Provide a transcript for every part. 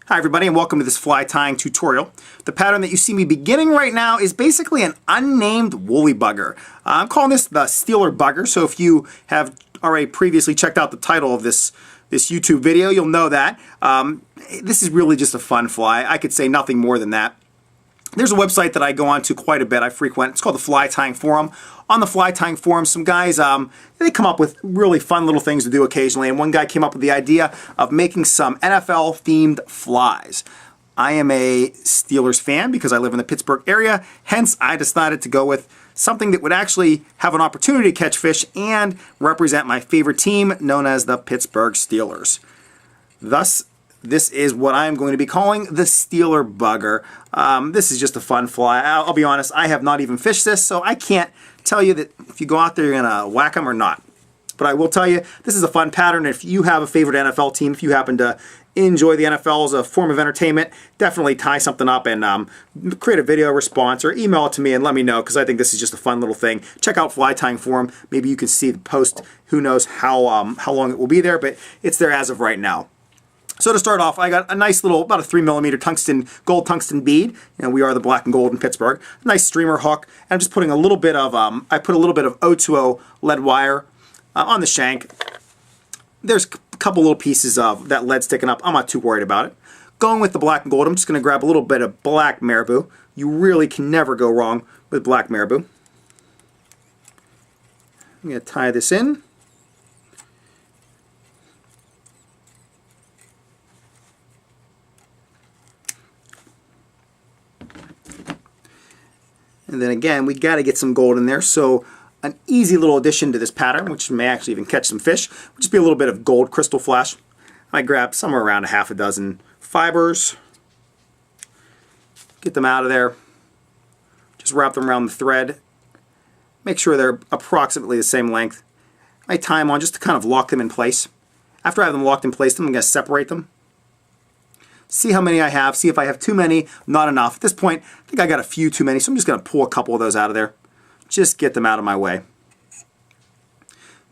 Hi everybody and welcome to this fly tying tutorial. The pattern that you see me beginning right now is basically an unnamed woolly bugger. I'm calling this the Steeler bugger, so if you have already previously checked out the title of this YouTube video, you'll know that. This is really just a fun fly. I could say nothing more than that. There's a website that I go on to quite a bit. I frequent. It's called the Fly Tying Forum. On the Fly Tying Forum, some guys, they come up with really fun little things to do occasionally, and one guy came up with the idea of making some NFL-themed flies. I am a Steelers fan because I live in the Pittsburgh area, hence I decided to go with something that would actually have an opportunity to catch fish and represent my favorite team, known as the Pittsburgh Steelers. Thus, this is what I'm going to be calling the Steeler bugger. This is just a fun fly. I'll be honest, I have not even fished this, so I can't tell you that if you go out there, you're going to whack them or not. But I will tell you, this is a fun pattern. If you have a favorite NFL team, if you happen to enjoy the NFL as a form of entertainment, definitely tie something up and create a video response or email it to me and let me know, because I think this is just a fun little thing. Check out Fly Tying Forum. Maybe you can see the post. Who knows how long it will be there, but it's there as of right now. So to start off, I got a nice little, about a 3mm gold tungsten bead. You know, we are the black and gold in Pittsburgh. Nice streamer hook. And I'm just putting a little bit of, I put a little bit of 020 lead wire on the shank. There's a couple little pieces of that lead sticking up. I'm not too worried about it. Going with the black and gold, I'm just going to grab a little bit of black marabou. You really can never go wrong with black marabou. I'm going to tie this in. And then again, we got to get some gold in there, so an easy little addition to this pattern, which may actually even catch some fish, would just be a little bit of gold crystal flash. I grab somewhere around a half a dozen fibers, get them out of there, just wrap them around the thread, make sure they're approximately the same length. I tie them on just to kind of lock them in place. After I have them locked in place, I'm going to separate them. See how many I have, see if I have too many, not enough. At this point, I think I got a few too many, so I'm just going to pull a couple of those out of there. Just get them out of my way.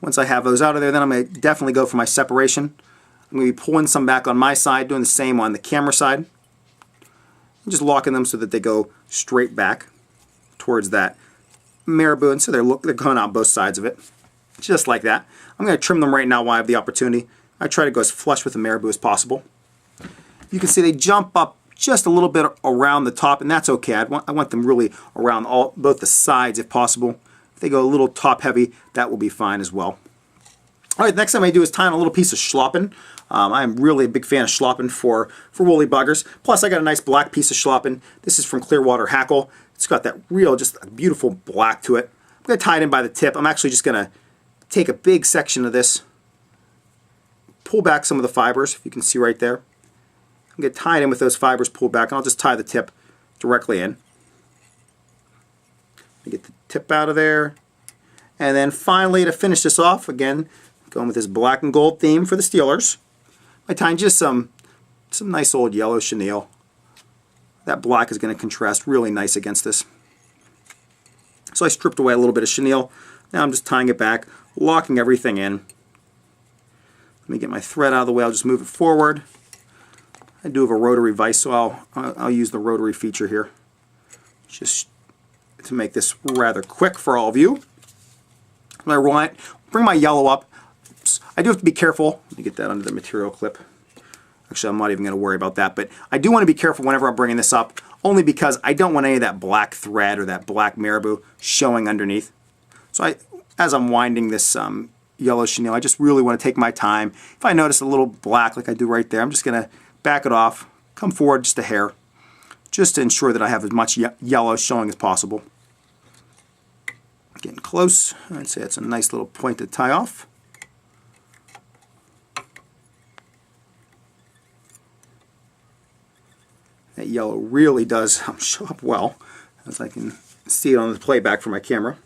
Once I have those out of there, then I'm going to definitely go for my separation. I'm going to be pulling some back on my side, doing the same on the camera side. And just locking them so that they go straight back towards that marabou, and so they're going out both sides of it. Just like that. I'm going to trim them right now while I have the opportunity. I try to go as flush with the marabou as possible. You can see they jump up just a little bit around the top, and that's okay. I want them really around both the sides if possible. If they go a little top heavy, that will be fine as well. All right, next thing I do is tie on a little piece of schlappen. I'm really a big fan of schlappen for woolly buggers. Plus, I got a nice black piece of schlappen. This is from Clearwater Hackle. It's got that real, just a beautiful black to it. I'm going to tie it in by the tip. I'm actually just going to take a big section of this, pull back some of the fibers, if you can see right there. I'm going to tie it in with those fibers pulled back, and I'll just tie the tip directly in. Get the tip out of there. And then finally, to finish this off, again, going with this black and gold theme for the Steelers, I tie just some nice old yellow chenille. That black is going to contrast really nice against this. So I stripped away a little bit of chenille. Now I'm just tying it back, locking everything in. Let me get my thread out of the way. I'll just move it forward. I do have a rotary vise, so I'll use the rotary feature here, just to make this rather quick for all of you. When I bring my yellow up, I do have to be careful. Let me get that under the material clip. Actually, I'm not even going to worry about that, but I do want to be careful whenever I'm bringing this up, only because I don't want any of that black thread or that black marabou showing underneath. So as I'm winding this yellow chenille, I just really want to take my time. If I notice a little black like I do right there, I'm just going to back it off, come forward just a hair, just to ensure that I have as much yellow showing as possible. Getting close. I'd say it's a nice little point to tie off. That yellow really does show up well, as I can see it on the playback for my camera.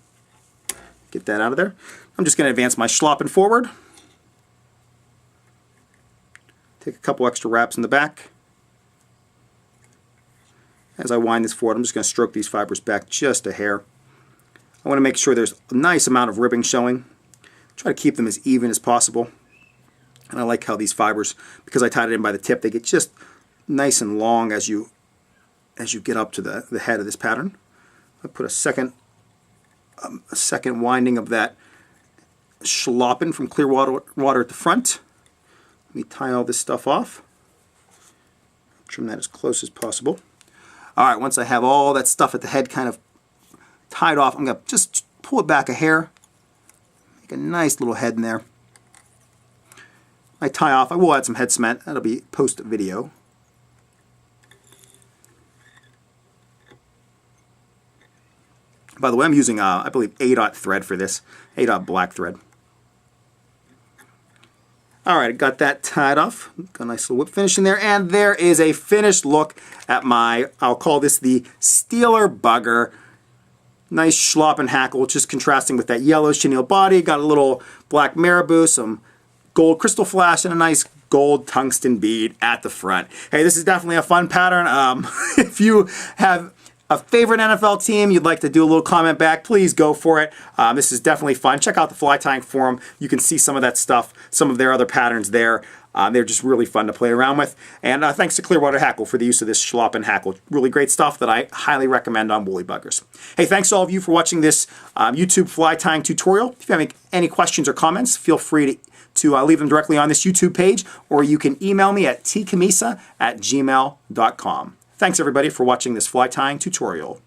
Get that out of there. I'm just going to advance my schlappen forward. Take a couple extra wraps in the back. As I wind this forward, I'm just going to stroke these fibers back just a hair. I want to make sure there's a nice amount of ribbing showing. Try to keep them as even as possible. And I like how these fibers, because I tied it in by the tip, they get just nice and long as you get up to the head of this pattern. I put a second winding of that schloppen from clear water at the front. Let me tie all this stuff off. Trim that as close as possible. All right, once I have all that stuff at the head kind of tied off, I'm going to just pull it back a hair. Make a nice little head in there. I tie off. I will add some head cement. That'll be post video. By the way, I'm using, I believe, A-dot thread for this. A-dot black thread. All right, I got that tied off. Got a nice little whip finish in there. And there is a finished look at my, I'll call this the Steeler Bugger. Nice schlop and hackle, just contrasting with that yellow chenille body. Got a little black marabou, some gold crystal flash, and a nice gold tungsten bead at the front. Hey, this is definitely a fun pattern. If you have a favorite NFL team, you'd like to do a little comment back, please go for it. This is definitely fun. Check out the Fly Tying Forum. You can see some of that stuff, some of their other patterns there. They're just really fun to play around with. And thanks to Clearwater Hackle for the use of this schlop and hackle. Really great stuff that I highly recommend on woolly buggers. Hey, thanks to all of you for watching this YouTube fly tying tutorial. If you have any questions or comments, feel free to leave them directly on this YouTube page, or you can email me at tcammisa@gmail.com. Thanks everybody for watching this fly tying tutorial.